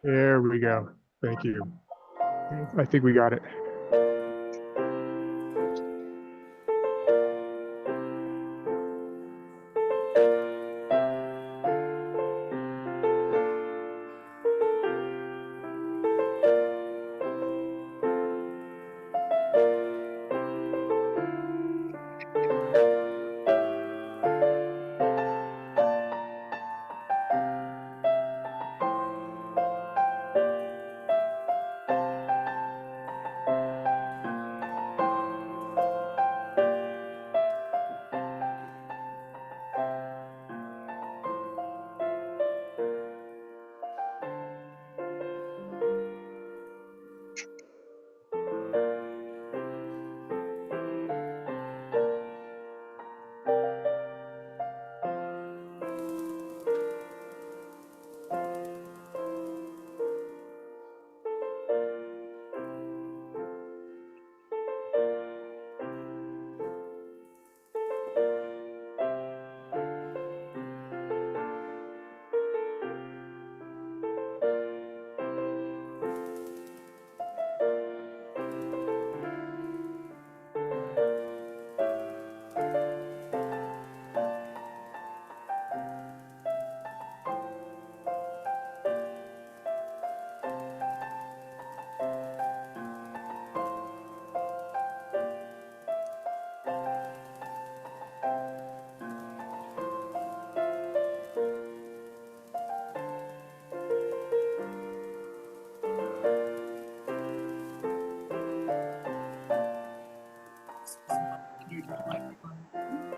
There we go. Thank you. I think we got it.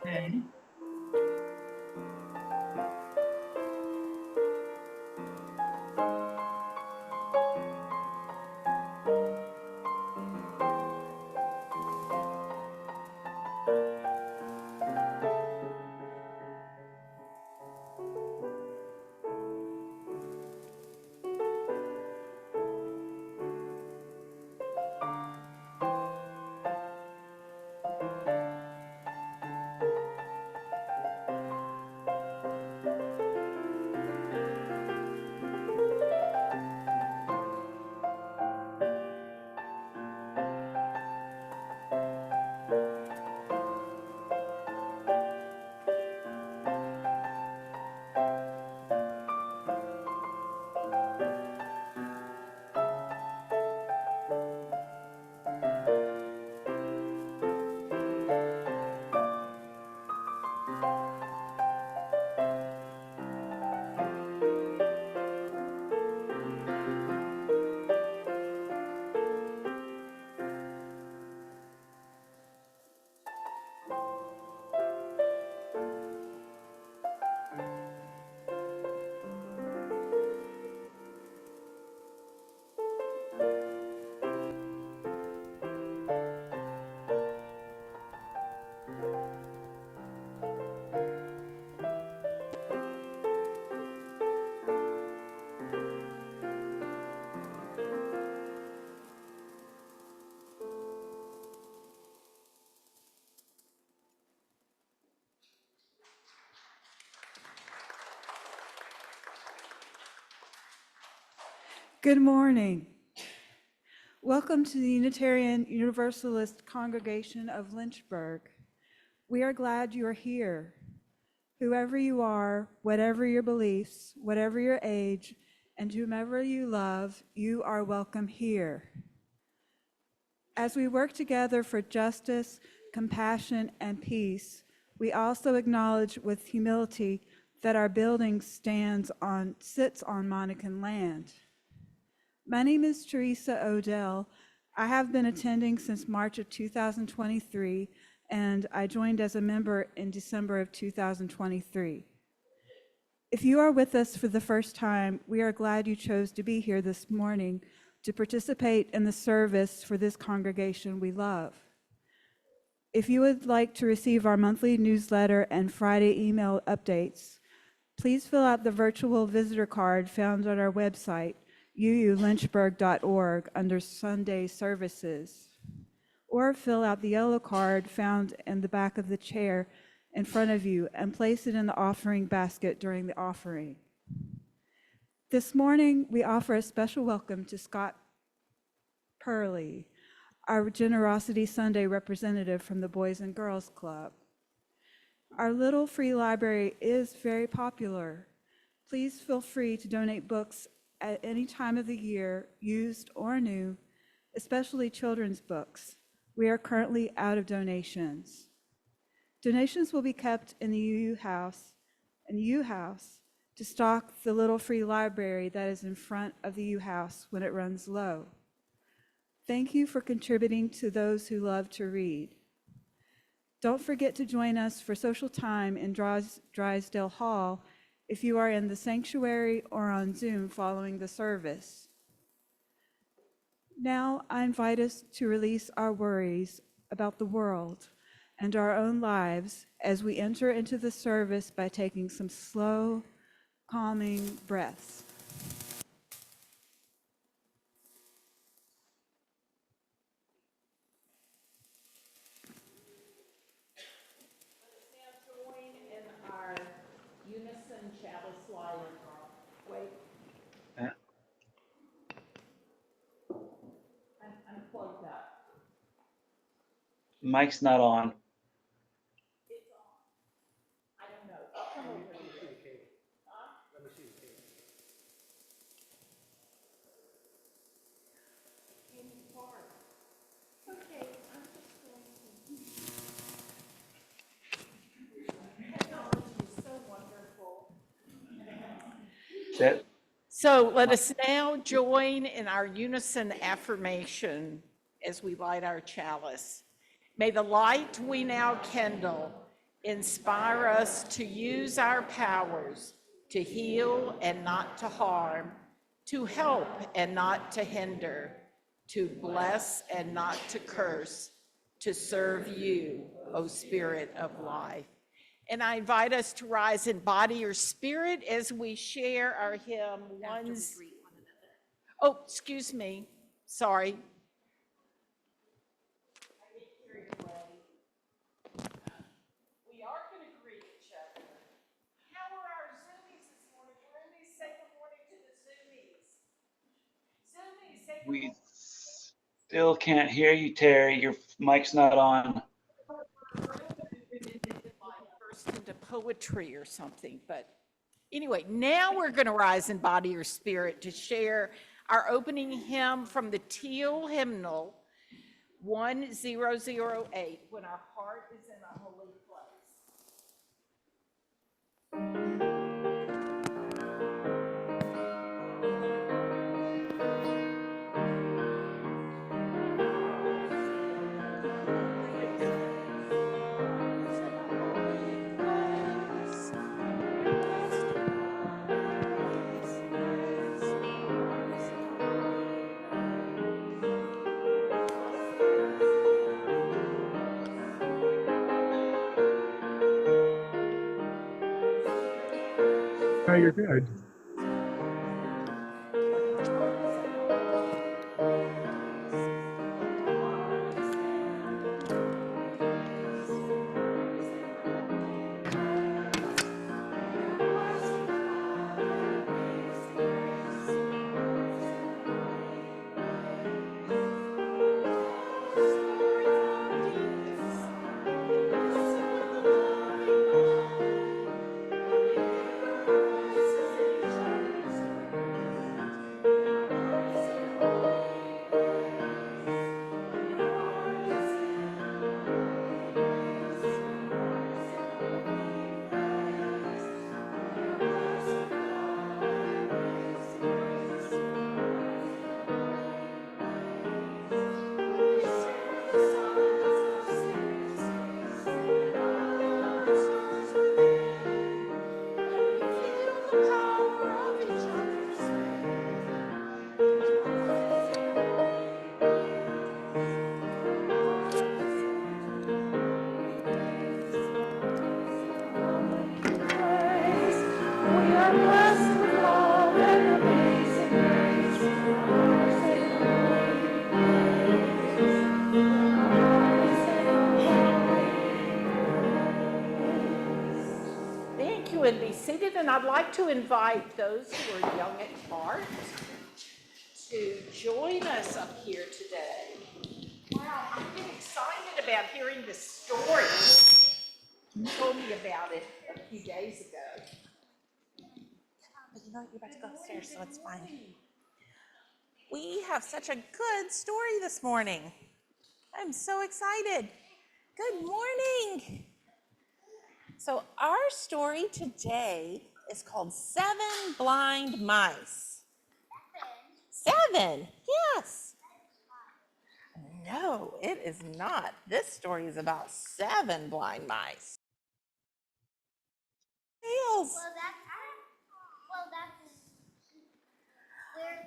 Okay. Good morning. Welcome to the Unitarian Universalist Congregation of Lynchburg. We are glad you are here. Whoever you are, whatever your beliefs, whatever your age, and whomever you love, you are welcome here. As we work together for justice, compassion, and peace, we also acknowledge with humility that our building sits on Monacan land. My name is Teresa Odell. I have been attending since March of 2023, and I joined as a member in December of 2023. If you are with us for the first time, we are glad you chose to be here this morning to participate in the service for this congregation we love. If you would like to receive our monthly newsletter and Friday email updates, please fill out the virtual visitor card found on our website, uulynchburg.org, under Sunday services, or fill out the yellow card found in the back of the chair in front of you and place it in the offering basket during the offering. This morning, we offer a special welcome to Scott Purley, our Generosity Sunday representative from the Boys and Girls Club. Our little free library is very popular. Please feel free to donate books at any time of the year, used or new, especially children's books. We are currently out of donations. Donations will be kept in the UU House to stock the little free library that is in front of the U House when it runs low. Thank you for contributing to those who love to read. Don't forget to join us for social time in Drysdale Hall if you are in the sanctuary or on Zoom following the service. Now I invite us to release our worries about the world and our own lives as we enter into the service by taking some slow, calming breaths. Unison chalice lyre. Wait. Unplug that. Mic's not on. It's on. I don't know. I'll come over here. Let me see the cable. Okay, I'm just going to. Technology is so wonderful. So let us now join in our unison affirmation as we light our chalice. May the light we now kindle inspire us to use our powers to heal and not to harm, to help and not to hinder, to bless and not to curse, to serve you, O Spirit of life. And I invite us to rise in body or spirit as we share our hymn. Oh, excuse me. Sorry. We are going to greet each other. How are our Zoomies this morning? Roomies, say good morning to the Zoomies. Zoomies, say good morning. We still can't hear you, Terry. Your mic's not on. Burst into poetry or something, but anyway, now we're going to rise in body or spirit to share our opening hymn from the Teal hymnal 1008, When Our Heart is in a Holy Place. Oh, you're good. Thank you. and I'd like to invite those who are young at heart to join us up here today. Wow, I've been excited about hearing this story. You told me about it a few days ago. But you know what, you're about to go upstairs, so it's fine. We have such a good story this morning. I'm so excited. Good morning. So our story today is called Seven Blind Mice. Seven, yes. No, it is not. This story is about 7 blind mice. Tails. There's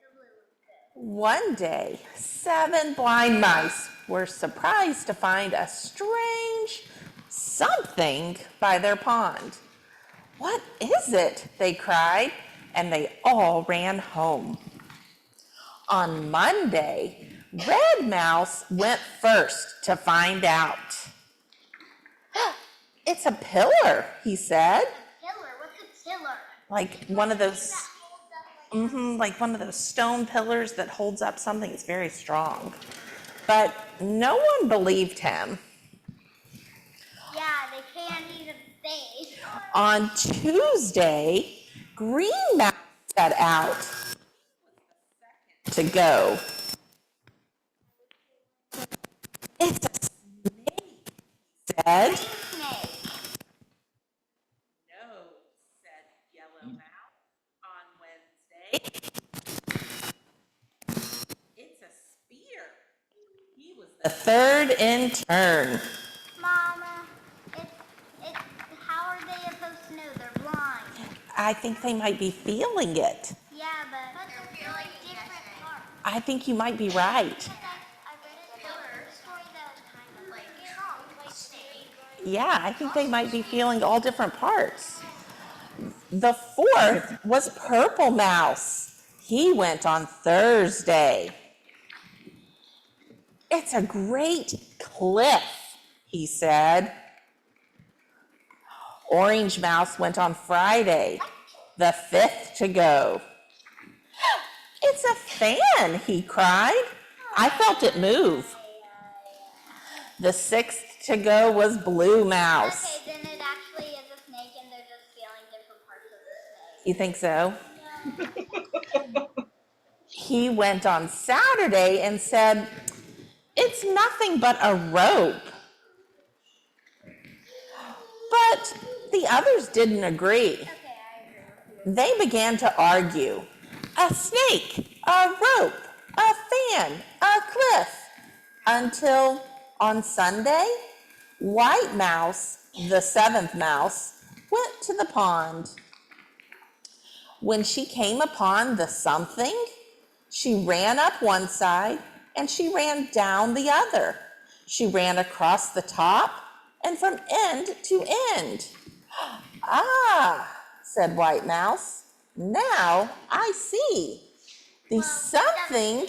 a little bit. One day, 7 blind mice were surprised to find a strange something by their pond. "What is it?" they cried, and they all ran home. On Monday, Red Mouse went first to find out. "It's a pillar," he said. Pillar? What's a pillar? Like one of those, like one of those stone pillars that holds up something. It's very strong. But no one believed him. Yeah, they can't even say. On Tuesday, Green Mouse set out to go. "It's a snake," he said. Snake. "No," said Yellow Mouse on Wednesday. "It's a spear." He was the third in turn. Mama, how are they supposed to know? They're blind. I think they might be feeling it. Yeah, but they're like different parts. I think you might be right. I read a pillar story that was kind of like snake. Yeah, I think they might be feeling all different parts. The fourth was Purple Mouse. He went on Thursday. "It's a great cliff," he said. Orange Mouse went on Friday, the 5th to go. "It's a fan," he cried. "I felt it move." The 6th to go was Blue Mouse. Okay, then it actually is a snake and they're just feeling different parts of the snake. You think so? He went on Saturday and said, "It's nothing but a rope." But the others didn't agree. Okay, I agree with you. They began to argue. A snake, a rope, a fan, a cliff. Until on Sunday, White Mouse, the 7th mouse, went to the pond. When she came upon the something, she ran up one side and she ran down the other. She ran across the top and from end to end. "Ah," said White Mouse, "now I see. The something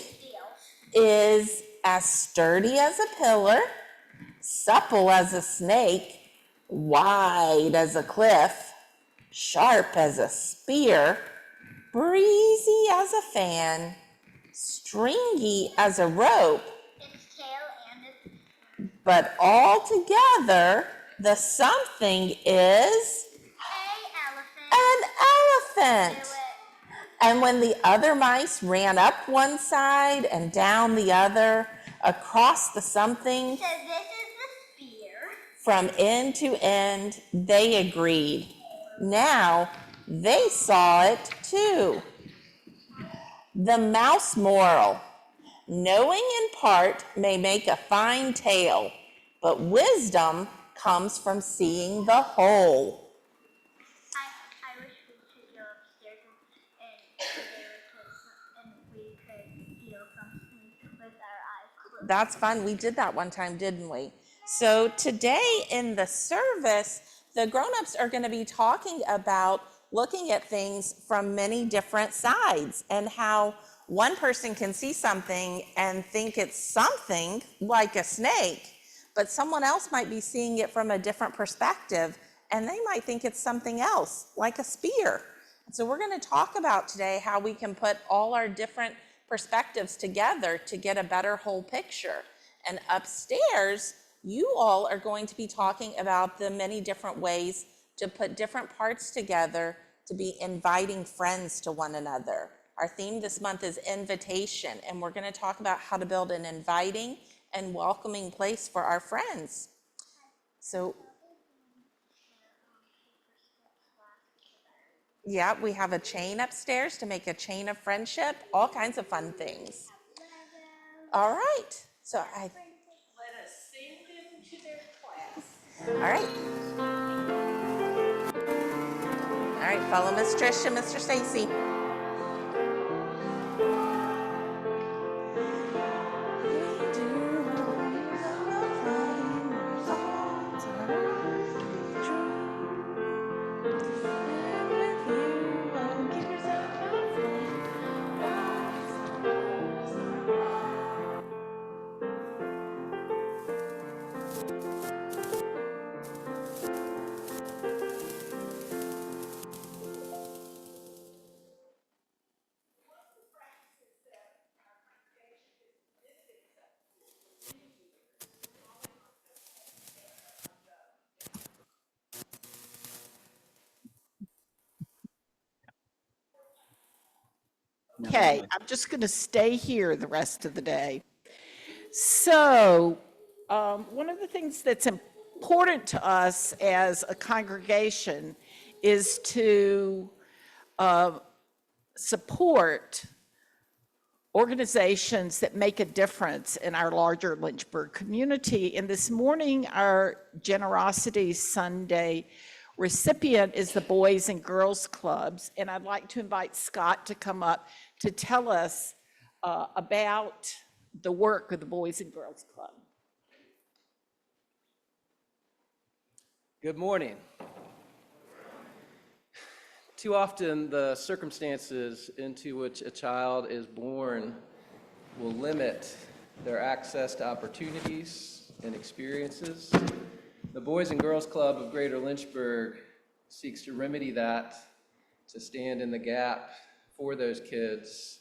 is as sturdy as a pillar, supple as a snake, wide as a cliff, sharp as a spear, breezy as a fan, stringy as a rope, Its tail and its but all together the something is elephant. an elephant." Do it. And when the other mice ran up one side and down the other, across the something, So this is the spear. from end to end, they agreed. Now they saw it too. The mouse moral: knowing in part may make a fine tale, but wisdom comes from seeing the whole. I wish we could go upstairs and we could feel something with our eyes closed. That's fun. We did that one time, didn't we? So today in the service, the grown-ups are going to be talking about looking at things from many different sides and how one person can see something and think it's something like a snake, but someone else might be seeing it from a different perspective and they might think it's something else, like a spear. So we're going to talk about today how we can put all our different perspectives together to get a better whole picture. And upstairs, you all are going to be talking about the many different ways to put different parts together to be inviting friends to one another. Our theme this month is invitation, and we're going to talk about how to build an inviting and welcoming place for our friends. So yeah, we have a chain upstairs to make a chain of friendship, all kinds of fun things. All right, so Let us send them to their class. all right, follow Miss Trish and Mr. Stacy. Okay, I'm just going to stay here the rest of the day. So, one of the things that's important to us as a congregation is to support organizations that make a difference in our larger Lynchburg community. And this morning, our Generosity Sunday recipient is the Boys and Girls Clubs. And I'd like to invite Scott to come up to tell us about the work of the Boys and Girls Club. Good morning. Too often, the circumstances into which a child is born will limit their access to opportunities and experiences. The Boys and Girls Club of Greater Lynchburg seeks to remedy that, to stand in the gap for those kids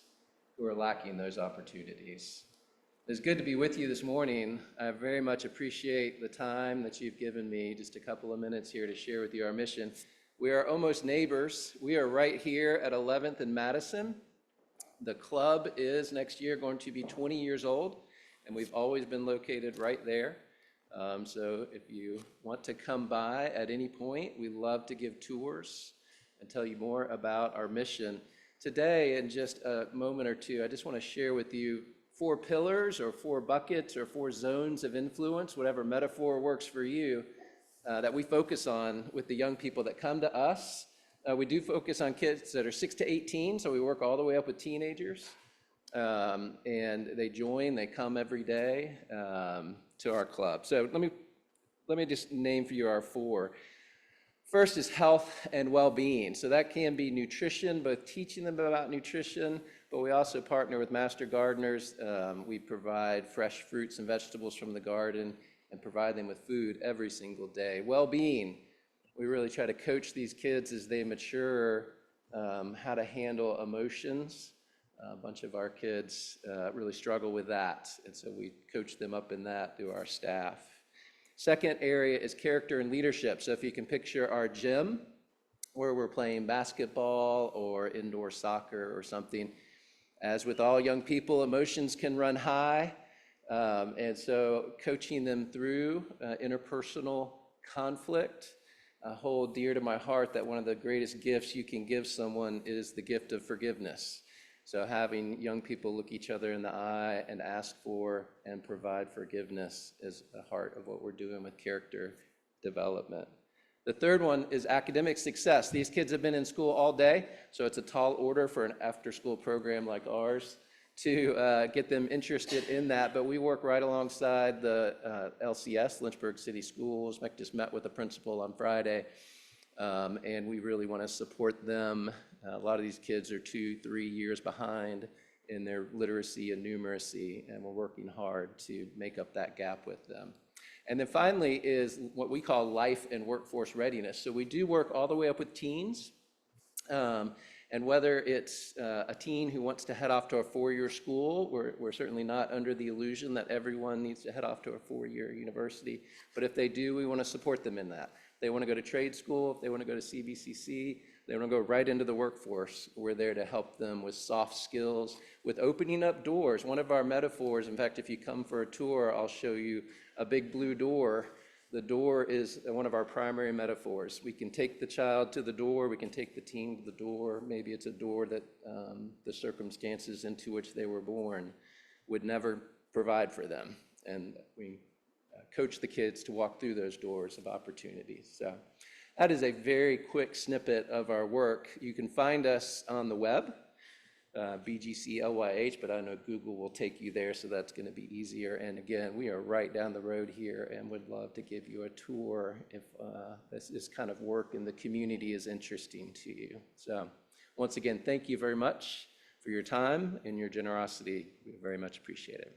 who are lacking those opportunities. It's good to be with you this morning. I very much appreciate the time that you've given me, just a couple of minutes here to share with you our mission. We are almost neighbors. We are right here at 11th and Madison. The club is next year going to be 20 years old, and we've always been located right there. So if you want to come by at any point, we love to give tours and tell you more about our mission. Today, in just a moment or two, I just want to share with you 4 pillars or 4 buckets or 4 zones of influence, whatever metaphor works for you, that we focus on with the young people that come to us. We do focus on kids that are 6 to 18, so we work all the way up with teenagers. And they join, they come every day to our club. So let me just name for you our 4. First is health and well-being. So that can be nutrition, both teaching them about nutrition, but we also partner with master gardeners. We provide fresh fruits and vegetables from the garden and provide them with food every single day. Well-being, we really try to coach these kids as they mature, how to handle emotions. A bunch of our kids really struggle with that, and so we coach them up in that through our staff. Second area is character and leadership. So if you can picture our gym, where we're playing basketball or indoor soccer or something, as with all young people, emotions can run high. And so coaching them through interpersonal conflict, hold dear to my heart that one of the greatest gifts you can give someone is the gift of forgiveness. So having young people look each other in the eye and ask for and provide forgiveness is the heart of what we're doing with character development. The third one is academic success. These kids have been in school all day, so it's a tall order for an after-school program like ours to get them interested in that, but we work right alongside the LCS, Lynchburg City Schools. I just met with the principal on Friday, and we really want to support them. A lot of these kids are 2-3 years behind in their literacy and numeracy, and we're working hard to make up that gap with them. And then finally is what we call life and workforce readiness. So we do work all the way up with teens. And whether it's a teen who wants to head off to a four-year school, we're certainly not under the illusion that everyone needs to head off to a four-year university. But if they do, we want to support them in that. If they want to go to trade school, if they want to go to CVCC, they want to go right into the workforce. We're there to help them with soft skills, with opening up doors. One of our metaphors, in fact, if you come for a tour, I'll show you a big blue door. The door is one of our primary metaphors. We can take the child to the door, we can take the teen to the door. Maybe it's a door that the circumstances into which they were born would never provide for them. And we coach the kids to walk through those doors of opportunities. So that is a very quick snippet of our work. You can find us on the web, BGCLYH, but I know Google will take you there, so that's going to be easier. And again, we are right down the road here and would love to give you a tour if this kind of work in the community is interesting to you. So once again, thank you very much for your time and your generosity. We very much appreciate it.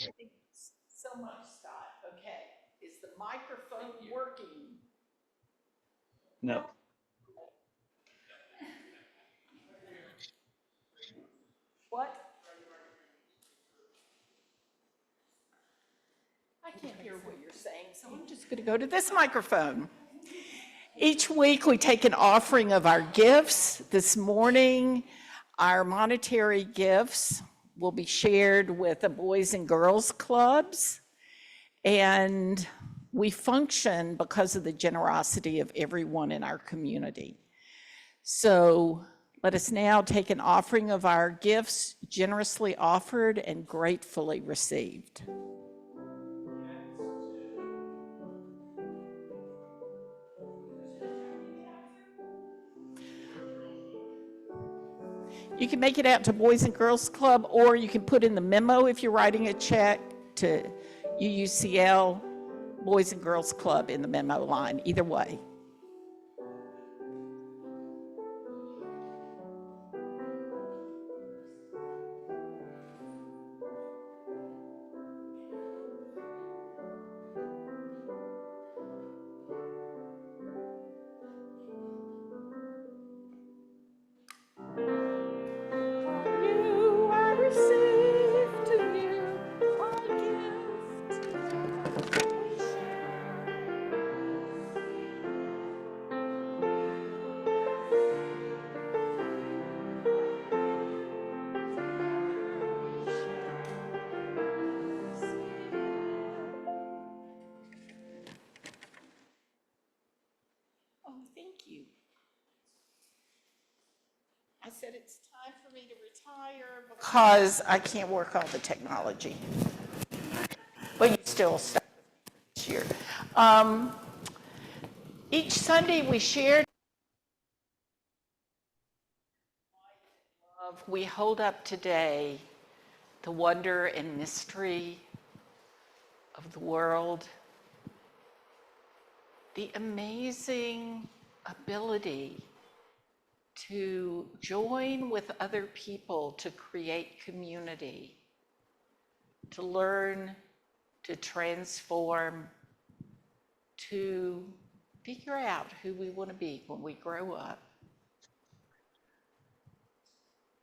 Thank you so much, Scott. Okay, is the microphone working? No. What? I can't hear what you're saying, so I'm just going to go to this microphone. Each week, we take an offering of our gifts. This morning, our monetary gifts will be shared with the Boys and Girls Clubs, and we function because of the generosity of everyone in our community. So let us now take an offering of our gifts, generously offered and gratefully received. You can make it out to Boys and Girls Club, or you can put in the memo if you're writing a check to UUCL, Boys and Girls Club in the memo line, either way. You I receive to you our gift. Oh, thank you. I said it's time for me to retire because I can't work all the technology. But you still stuck this year. Each Sunday we share. We hold up today the wonder and mystery of the world, the amazing ability to join with other people to create community, to learn, to transform, to figure out who we want to be when we grow up.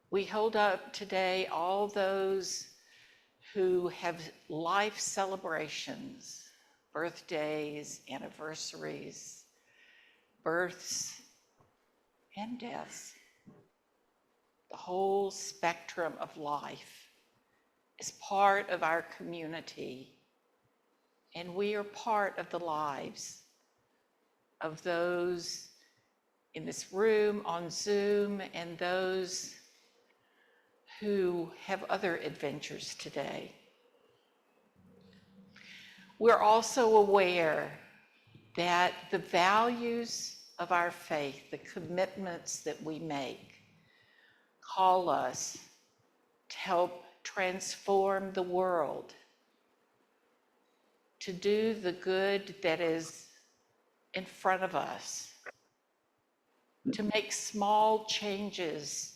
We hold up today all those who have life celebrations, birthdays, anniversaries, births, and deaths. The whole spectrum of life is part of our community, and we are part of the lives of those in this room, on Zoom, and those who have other adventures today. We're also aware that the values of our faith, the commitments that we make, call us to help transform the world, to do the good that is in front of us, to make small changes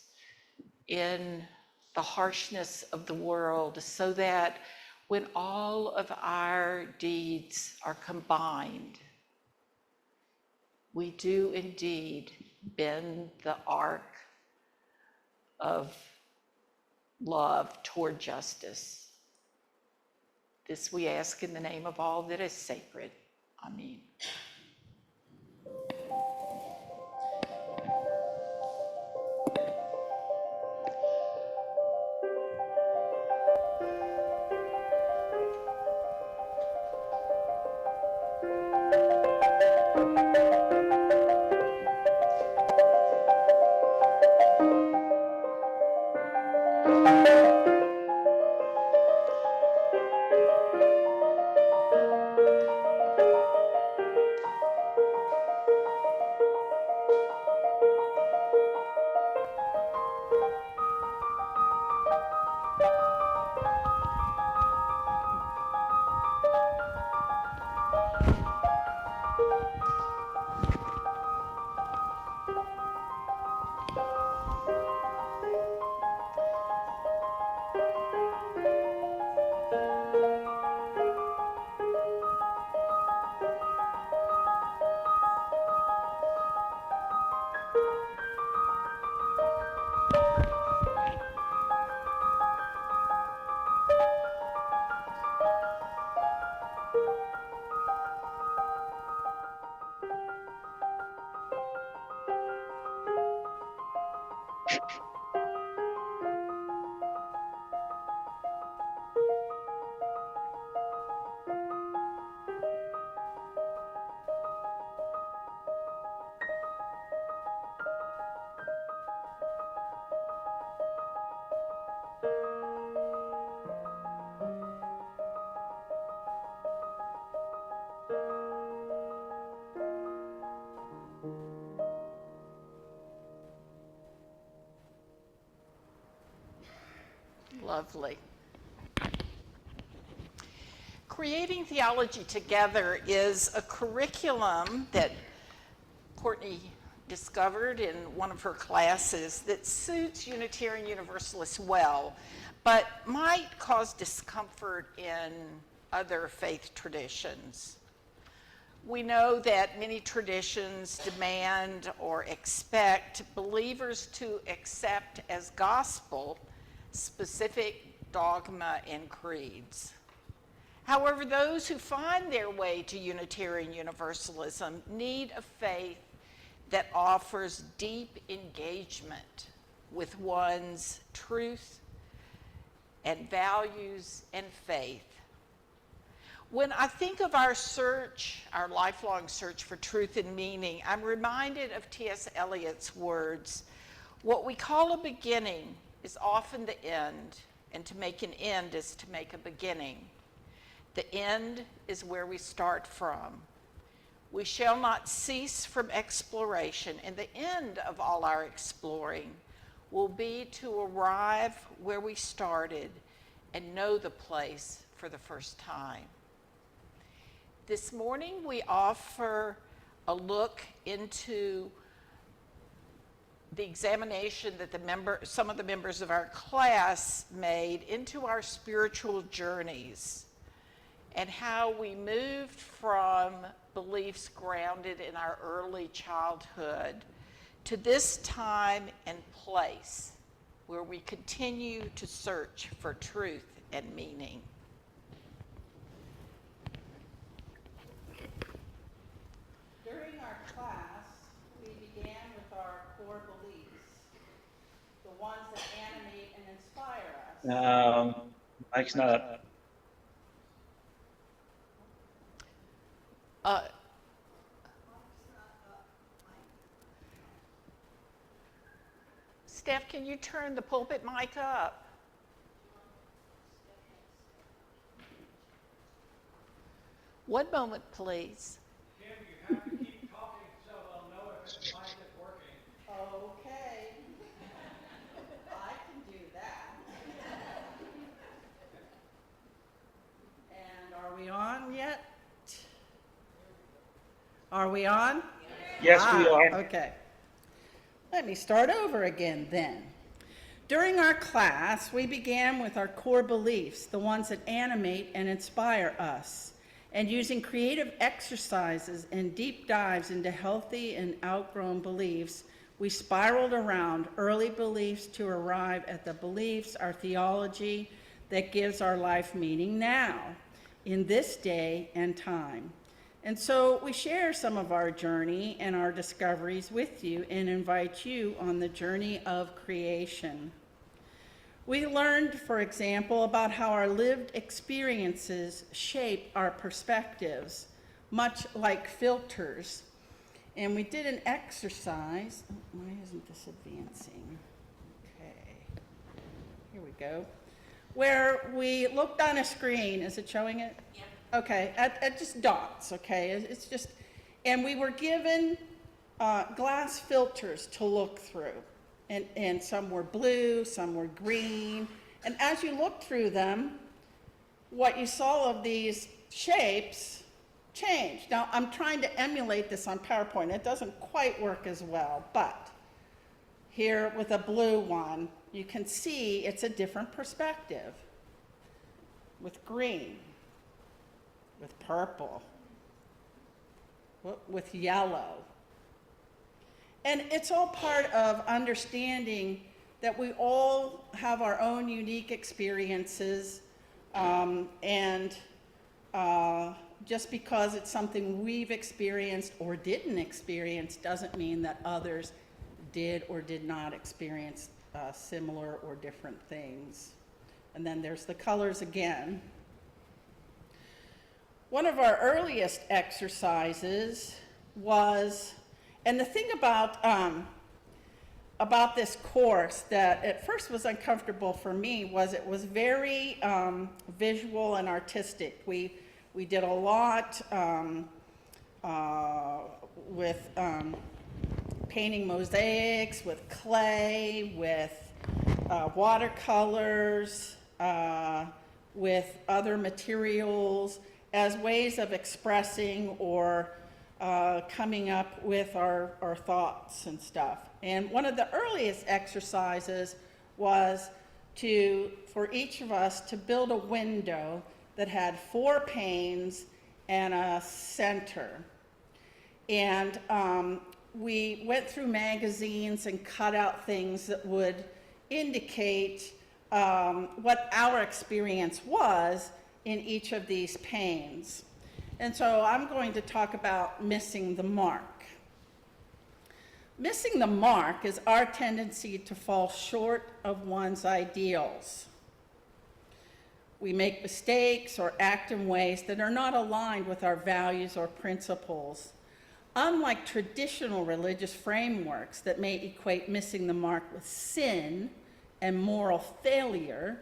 in the harshness of the world so that when all of our deeds are combined, we do indeed bend the arc of love toward justice. This we ask in the name of all that is sacred. Amen. Lovely. Creating Theology Together is a curriculum that Courtney discovered in one of her classes that suits Unitarian Universalists well, but might cause discomfort in other faith traditions. We know that many traditions demand or expect believers to accept as gospel specific dogma and creeds. However, those who find their way to Unitarian Universalism need a faith that offers deep engagement with one's truth and values and faith. When I think of our search, our lifelong search for truth and meaning, I'm reminded of T.S. Eliot's words, "What we call a beginning is often the end, and to make an end is to make a beginning. The end is where we start from. We shall not cease from exploration, and the end of all our exploring will be to arrive where we started and know the place for the first time." This morning we offer a look into the examination that some of the members of our class made into our spiritual journeys and how we moved from beliefs grounded in our early childhood to this time and place where we continue to search for truth and meaning. During our class, we began with our core beliefs, the ones that animate and inspire us. Mike's not up. Steph, can you turn the pulpit mic up? One moment, please. Kim, you have to keep talking so they'll know if the mic is working. Okay. I can do that. And are we on yet? Are we on? Yes, we are. Okay. Let me start over again then. During our class, we began with our core beliefs, the ones that animate and inspire us, and using creative exercises and deep dives into healthy and outgrown beliefs, we spiraled around early beliefs to arrive at the beliefs, our theology, that gives our life meaning now, in this day and time. And so we share some of our journey and our discoveries with you and invite you on the journey of creation. We learned, for example, about how our lived experiences shape our perspectives, much like filters. And we did an exercise. Oh, why isn't this advancing? Okay, here we go. Where we looked on a screen. Is it showing it? Yeah. Okay, at just dots, okay? It's just, and we were given glass filters to look through. And some were blue, some were green. And as you looked through them, what you saw of these shapes changed. Now, I'm trying to emulate this on PowerPoint. It doesn't quite work as well, but here with a blue one, you can see it's a different perspective. With green, with purple, with yellow. And it's all part of understanding that we all have our own unique experiences, and just because it's something we've experienced or didn't experience doesn't mean that others did or did not experience similar or different things. And then there's the colors again. One of our earliest exercises was, and the thing about this course that at first was uncomfortable for me was it was very visual and artistic. We did a lot with painting mosaics, with clay, with watercolors, with other materials as ways of expressing or coming up with our thoughts and stuff. And one of the earliest exercises was for each of us to build a window that had 4 panes and a center. And we went through magazines and cut out things that would indicate what our experience was in each of these panes. And so I'm going to talk about missing the mark. Missing the mark is our tendency to fall short of one's ideals. We make mistakes or act in ways that are not aligned with our values or principles. Unlike traditional religious frameworks that may equate missing the mark with sin and moral failure,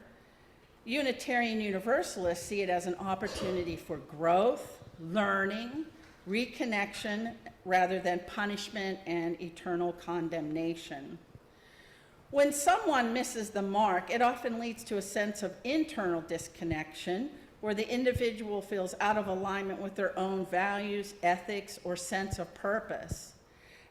Unitarian Universalists see it as an opportunity for growth, learning, reconnection, rather than punishment and eternal condemnation. When someone misses the mark, it often leads to a sense of internal disconnection, where the individual feels out of alignment with their own values, ethics, or sense of purpose.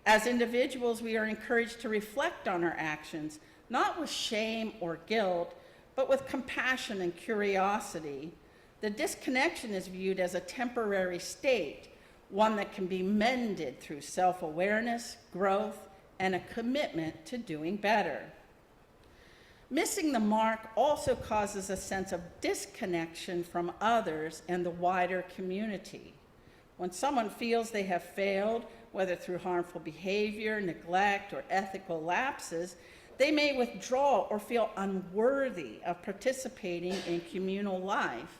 As individuals, we are encouraged to reflect on our actions, not with shame or guilt, but with compassion and curiosity. The disconnection is viewed as a temporary state, one that can be mended through self-awareness, growth, and a commitment to doing better. Missing the mark also causes a sense of disconnection from others and the wider community. When someone feels they have failed, whether through harmful behavior, neglect, or ethical lapses, they may withdraw or feel unworthy of participating in communal life.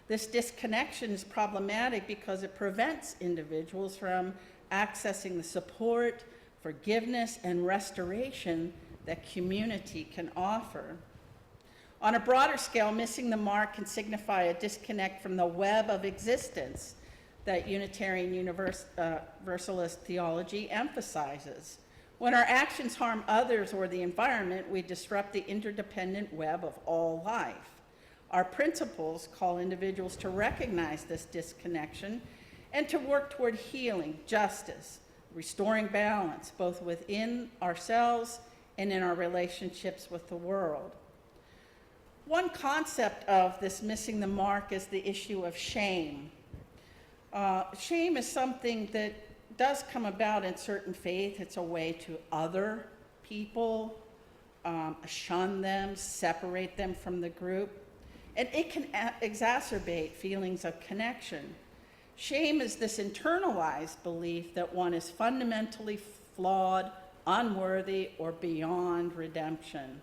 This disconnection is problematic because it prevents individuals from accessing the support, forgiveness, and restoration that community can offer. On a broader scale, missing the mark can signify a disconnect from the web of existence that Unitarian Universalist theology emphasizes. When our actions harm others or the environment, we disrupt the interdependent web of all life. Our principles call individuals to recognize this disconnection and to work toward healing, justice, restoring balance, both within ourselves and in our relationships with the world. One concept of this missing the mark is the issue of shame. Shame is something that does come about in certain faith. It's a way to other people, shun them, separate them from the group, and it can exacerbate feelings of connection. Shame is this internalized belief that one is fundamentally flawed, unworthy, or beyond redemption.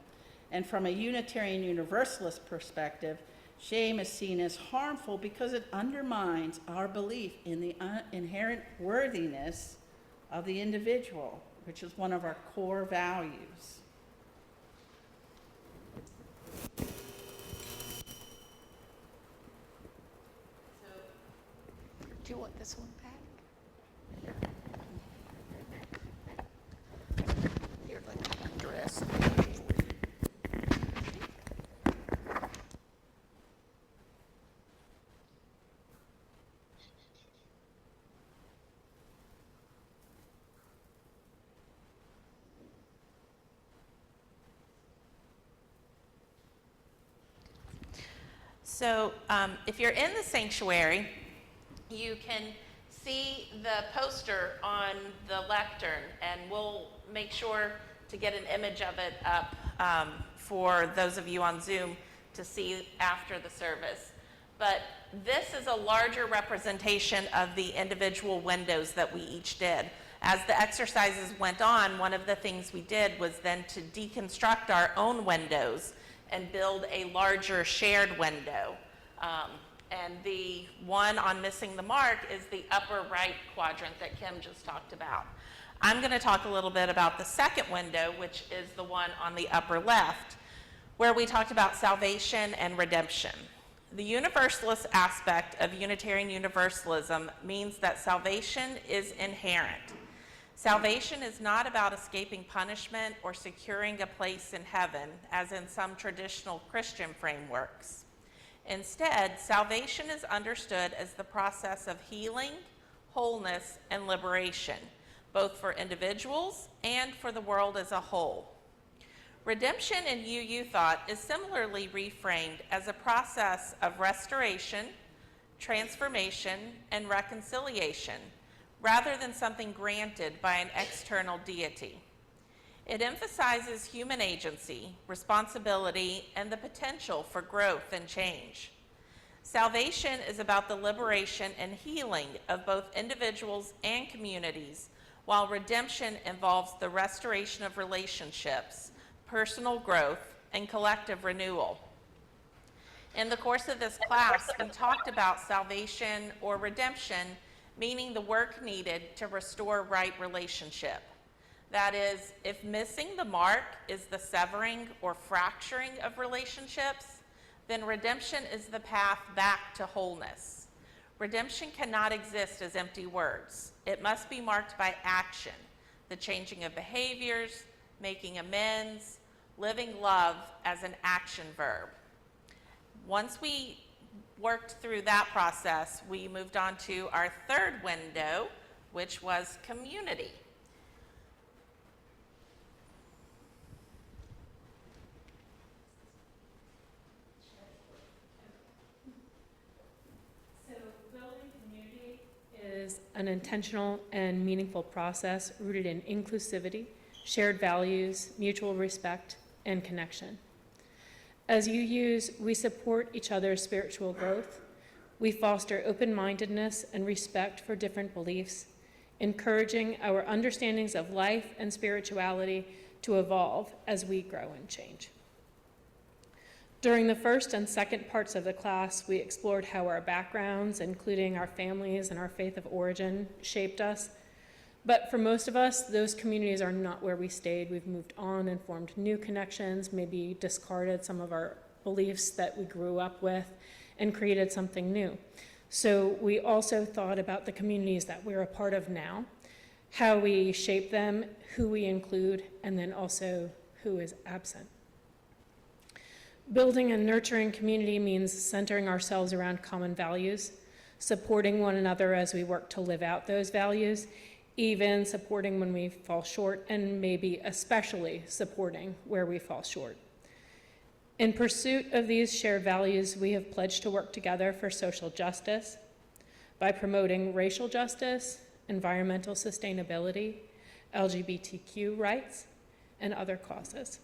And from a Unitarian Universalist perspective, shame is seen as harmful because it undermines our belief in the inherent worthiness of the individual, which is one of our core values. Do you want this one back? Here, let me address. So if you're in the sanctuary, you can see the poster on the lectern, and we'll make sure to get an image of it up for those of you on Zoom to see after the service. But this is a larger representation of the individual windows that we each did. As the exercises went on, one of the things we did was then to deconstruct our own windows and build a larger shared window. And the one on missing the mark is the upper right quadrant that Kim just talked about. I'm going to talk a little bit about the second window, which is the one on the upper left, where we talked about salvation and redemption. The universalist aspect of Unitarian Universalism means that salvation is inherent. Salvation is not about escaping punishment or securing a place in heaven, as in some traditional Christian frameworks. Instead, salvation is understood as the process of healing, wholeness, and liberation, both for individuals and for the world as a whole. Redemption in UU thought is similarly reframed as a process of restoration, transformation, and reconciliation, rather than something granted by an external deity. It emphasizes human agency, responsibility, and the potential for growth and change. Salvation is about the liberation and healing of both individuals and communities, while redemption involves the restoration of relationships, personal growth, and collective renewal. In the course of this class, we talked about salvation or redemption, meaning the work needed to restore right relationship. That is, if missing the mark is the severing or fracturing of relationships, then redemption is the path back to wholeness. Redemption cannot exist as empty words. It must be marked by action, the changing of behaviors, making amends, living love as an action verb. Once we worked through that process, we moved on to our third window, which was community. Is an intentional and meaningful process rooted in inclusivity, shared values, mutual respect, and connection. As UUs, we support each other's spiritual growth. We foster open-mindedness and respect for different beliefs, encouraging our understandings of life and spirituality to evolve as we grow and change. During the first and second parts of the class, we explored how our backgrounds, including our families and our faith of origin, shaped us. But for most of us, those communities are not where we stayed. We've moved on and formed new connections, maybe discarded some of our beliefs that we grew up with, and created something new. So we also thought about the communities that we're a part of now, how we shape them, who we include, and then also who is absent. Building and nurturing community means centering ourselves around common values, supporting one another as we work to live out those values, even supporting when we fall short, and maybe especially supporting where we fall short. In pursuit of these shared values, we have pledged to work together for social justice by promoting racial justice, environmental sustainability, LGBTQ rights, and other causes.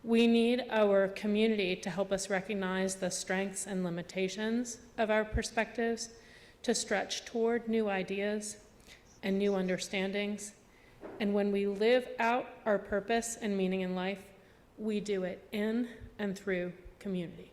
We need our community to help us recognize the strengths and limitations of our perspectives, to stretch toward new ideas and new understandings. And when we live out our purpose and meaning in life, we do it in and through community.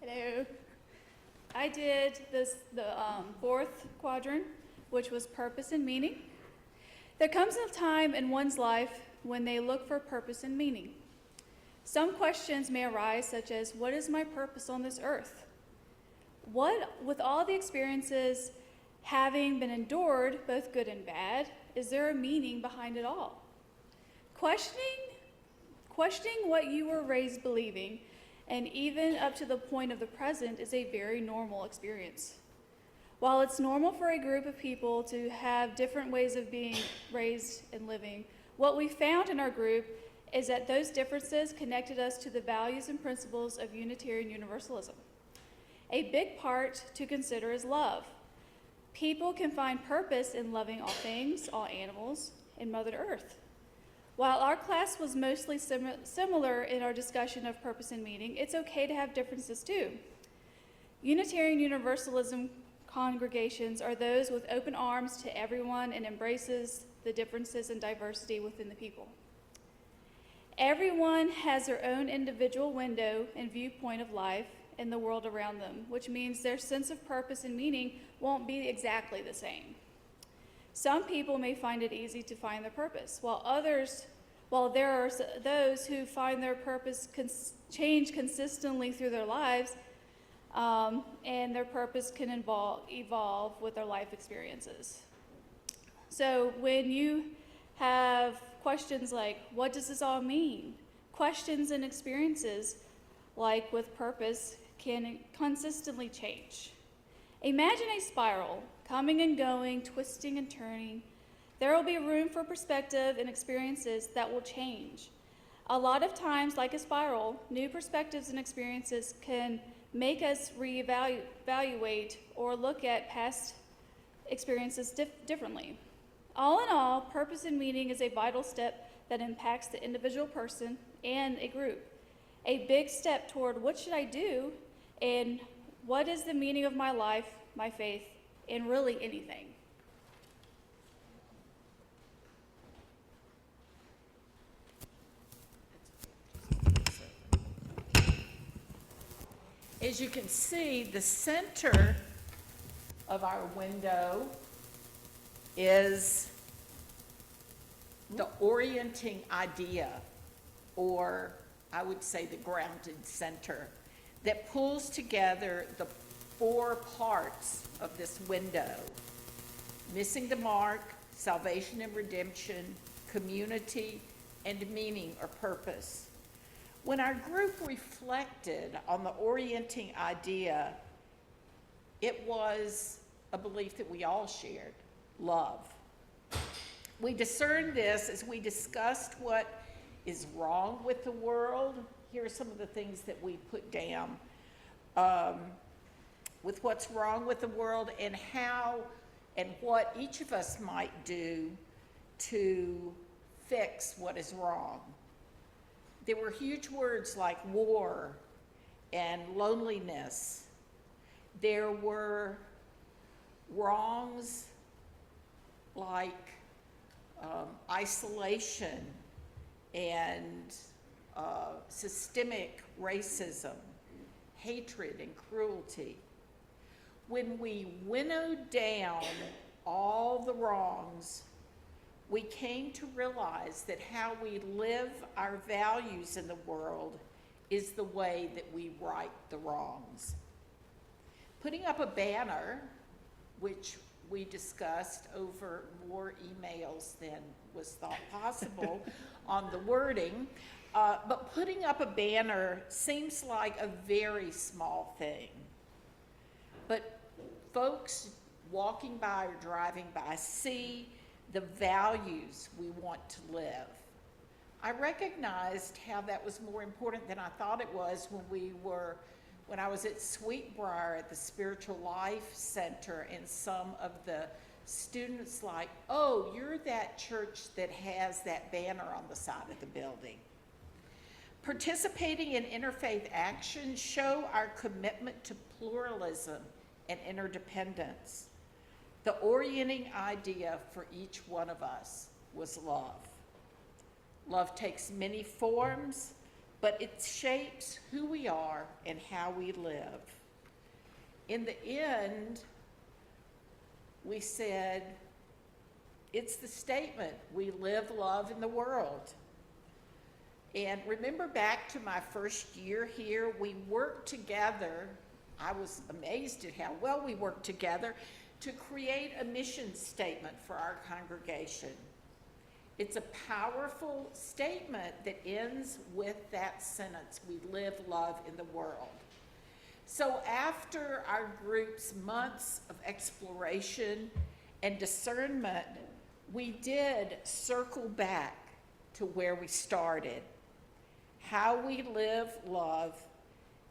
Hello. I did the fourth quadrant, which was purpose and meaning. There comes a time in one's life when they look for purpose and meaning. Some questions may arise, such as, what is my purpose on this earth? What, with all the experiences having been endured, both good and bad, is there a meaning behind it all? Questioning what you were raised believing, and even up to the point of the present, is a very normal experience. While it's normal for a group of people to have different ways of being raised and living, what we found in our group is that those differences connected us to the values and principles of Unitarian Universalism. A big part to consider is love. People can find purpose in loving all things, all animals, and Mother Earth. While our class was mostly similar in our discussion of purpose and meaning, it's okay to have differences too. Unitarian Universalism congregations are those with open arms to everyone and embraces the differences and diversity within the people. Everyone has their own individual window and viewpoint of life and the world around them, which means their sense of purpose and meaning won't be exactly the same. Some people may find it easy to find their purpose, while there are those who find their purpose change consistently through their lives, and their purpose can evolve with their life experiences. So when you have questions like, what does this all mean? Questions and experiences, like with purpose, can consistently change. Imagine a spiral, coming and going, twisting and turning. There will be room for perspective and experiences that will change. A lot of times, like a spiral, new perspectives and experiences can make us reevaluate or look at past experiences differently. All in all, purpose and meaning is a vital step that impacts the individual person and a group. A big step toward what should I do and what is the meaning of my life, my faith, and really anything. As you can see, the center of our window is the orienting idea, or I would say the grounded center, that pulls together the four parts of this window: missing the mark, salvation and redemption, community, and meaning or purpose. When our group reflected on the orienting idea, it was a belief that we all shared: love. We discerned this as we discussed what is wrong with the world. Here are some of the things that we put down with what's wrong with the world and how and what each of us might do to fix what is wrong. There were huge words like war and loneliness. There were wrongs like isolation and systemic racism, hatred and cruelty. When we winnowed down all the wrongs, we came to realize that how we live our values in the world is the way that we right the wrongs. Putting up a banner, which we discussed over more emails than was thought possible on the wording. But putting up a banner seems like a very small thing. But folks walking by or driving by see the values we want to live. I recognized how that was more important than I thought it was when I was at Sweetbriar at the Spiritual Life Center, and some of the students like, oh, you're that church that has that banner on the side of the building. Participating in interfaith action show our commitment to pluralism and interdependence. The orienting idea for each one of us was love. Love takes many forms, but it shapes who we are and how we live. In the end, we said, it's the statement, we live love in the world. And remember back to my first year here, we worked together. I was amazed at how well we worked together to create a mission statement for our congregation. It's a powerful statement that ends with that sentence, we live love in the world. So after our group's months of exploration and discernment, we did circle back to where we started. How we live love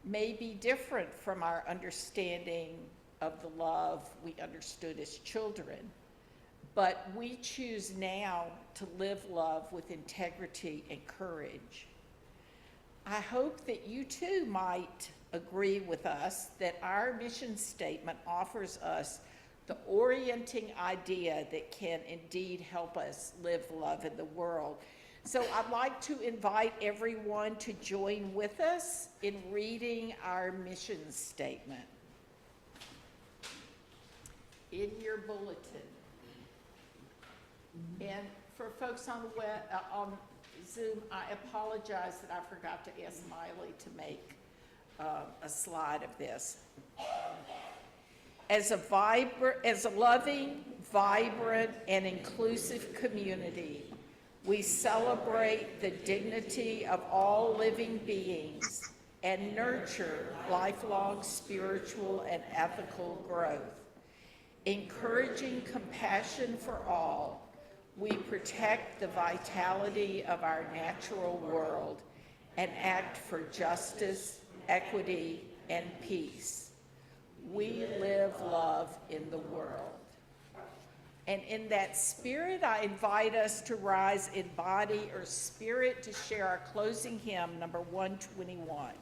may be different from our understanding of the love we understood as children, but we choose now to live love with integrity and courage. I hope that you too might agree with us that our mission statement offers us the orienting idea that can indeed help us live love in the world. So I'd like to invite everyone to join with us in reading our mission statement. In your bulletin. And for folks on the web, on Zoom, I apologize that I forgot to ask Miley to make a slide of this. As a loving, vibrant, and inclusive community, we celebrate the dignity of all living beings and nurture lifelong spiritual and ethical growth. Encouraging compassion for all, we protect the vitality of our natural world and act for justice, equity, and peace. We live love in the world. And in that spirit, I invite us to rise in body or spirit to share our closing hymn, number 121.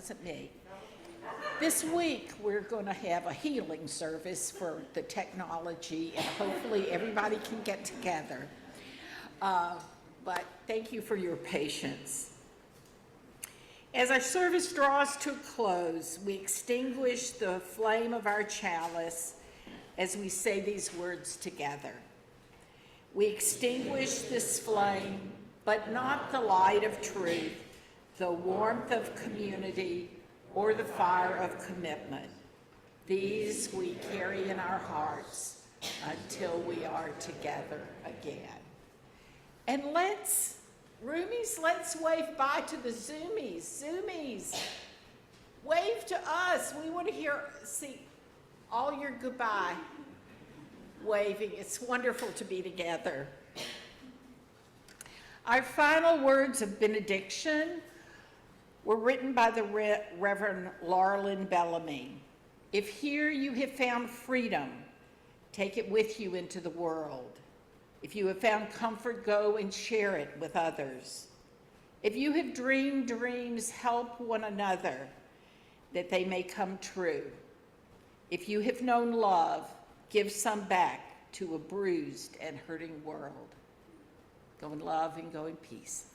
wasn't me. This week, we're going to have a healing service for the technology, and hopefully everybody can get together. But thank you for your patience. As our service draws to a close, we extinguish the flame of our chalice as we say these words together. We extinguish this flame, but not the light of truth, the warmth of community, or the fire of commitment. These we carry in our hearts until we are together again. And roomies, let's wave bye to the Zoomies. Zoomies, wave to us. We want to see all your goodbye waving. It's wonderful to be together. Our final words of benediction were written by the Reverend Laurelyn Bellamy. If here you have found freedom, take it with you into the world. If you have found comfort, go and share it with others. If you have dreamed dreams, help one another that they may come true. If you have known love, give some back to a bruised and hurting world. Go in love and go in peace.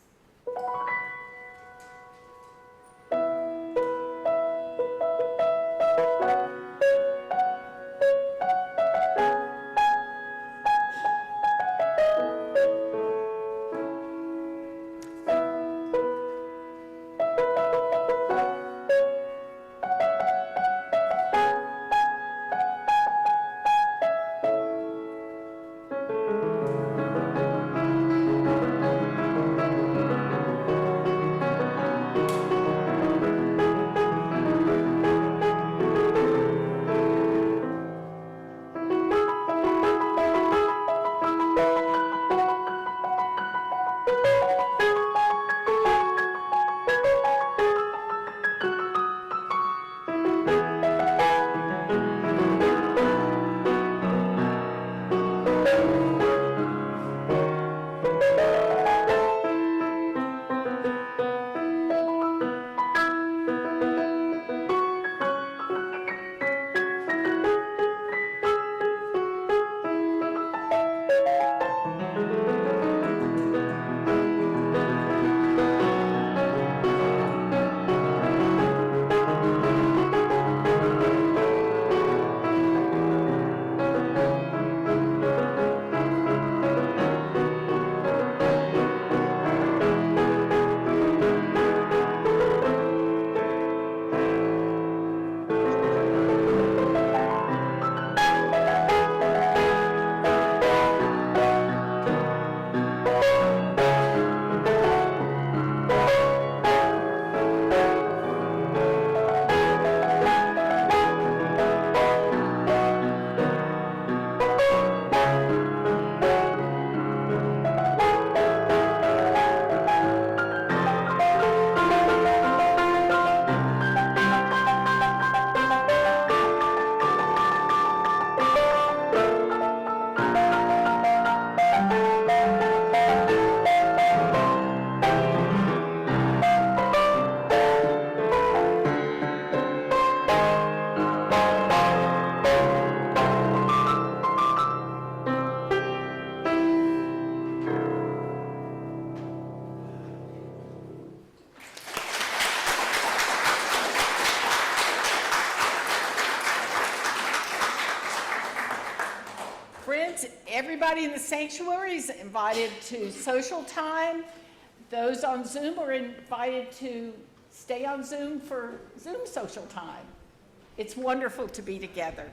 Friends, everybody in the sanctuary is invited to social time. Those on Zoom are invited to stay on Zoom for Zoom social time. It's wonderful to be together.